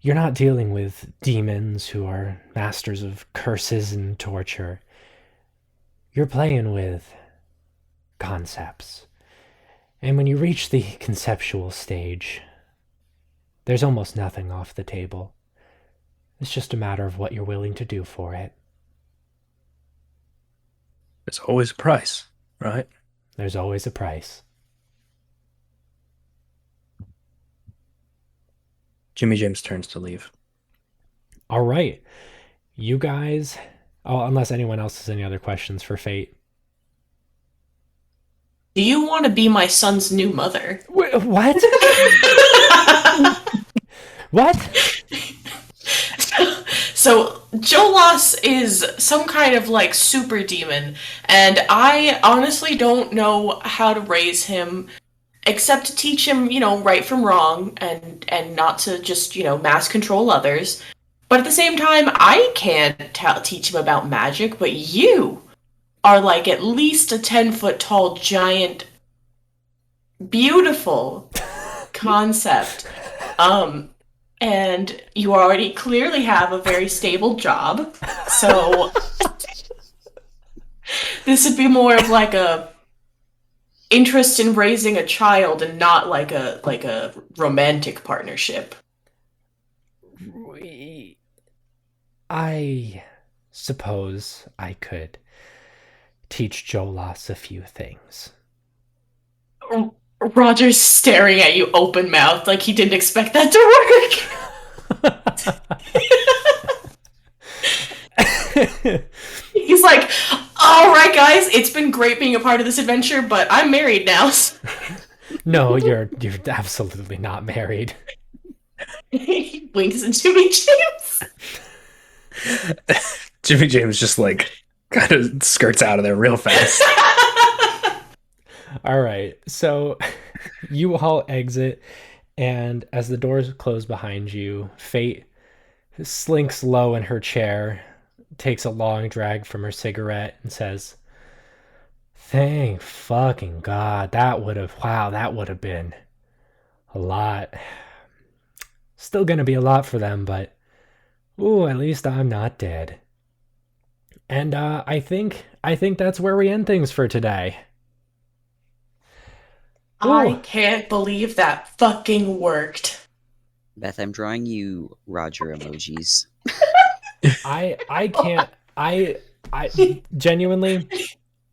You're not dealing with demons who are masters of curses and torture. You're playing with concepts. And when you reach the conceptual stage, there's almost nothing off the table. It's just a matter of what you're willing to do for it. There's always a price, right? There's always a price. Jimmy James turns to leave. All right. You guys... Oh, unless anyone else has any other questions for Fate. Do you want to be my son's new mother? What? What? So Jolas is some kind of like super demon, and I honestly don't know how to raise him except to teach him, right from wrong and not to just, mass control others. But at the same time, I can't teach him about magic, but you are like at least a 10-foot tall giant beautiful concept. And you already clearly have a very stable job. So this would be more of like a interest in raising a child and not like a romantic partnership. I suppose I could teach Jolas a few things. Roger's staring at you open mouthed like he didn't expect that to work. He's like, all right, guys, it's been great being a part of this adventure, but I'm married now. No, you're absolutely not married. He winks at Jimmy James. Jimmy James just like kind of skirts out of there real fast. All right, so you all exit, and as the doors close behind you, Fate slinks low in her chair, takes a long drag from her cigarette, and says, "Thank fucking God, that would have been a lot. Still gonna be a lot for them, but ooh, at least I'm not dead." And I think that's where we end things for today. I can't believe that fucking worked. Beth, I'm drawing you Roger emojis. I can't. I genuinely,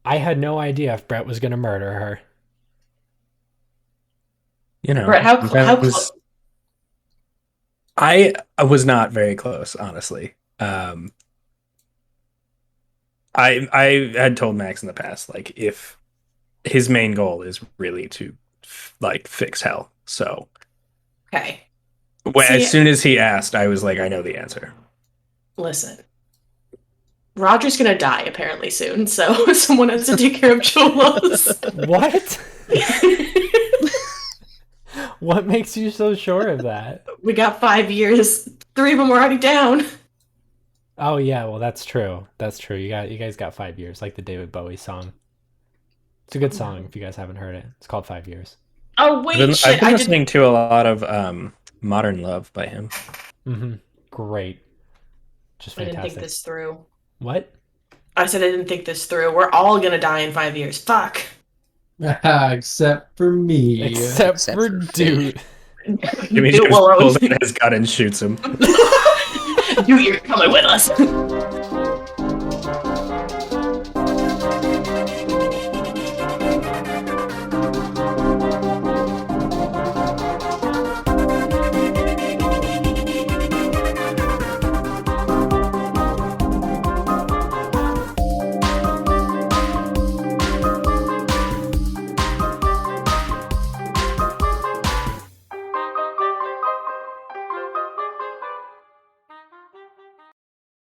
I had no idea if Brett was gonna murder her. Brett, how close? I was not very close, honestly. I had told Max in the past, like, if his main goal is really to like fix hell. So Okay. As soon as he asked, I was like, I know the answer. Listen. Roger's gonna die apparently soon, so someone has to take care of Jolos. What? What makes you so sure of that? We got 5 years. 3 of them are already down. Oh yeah, well that's true. That's true. You guys got 5 years, like the David Bowie song. It's a good song if you guys haven't heard it. It's called 5 Years. Oh wait, I've been listening to a lot of Modern Love by him. Mm-hmm. Great. Just fantastic. I didn't think this through. What? I said I didn't think this through. We're all gonna die in 5 years. Fuck. Except for me. Except for dude. Jimmy James pulls out his gun and shoots him. You're coming with us.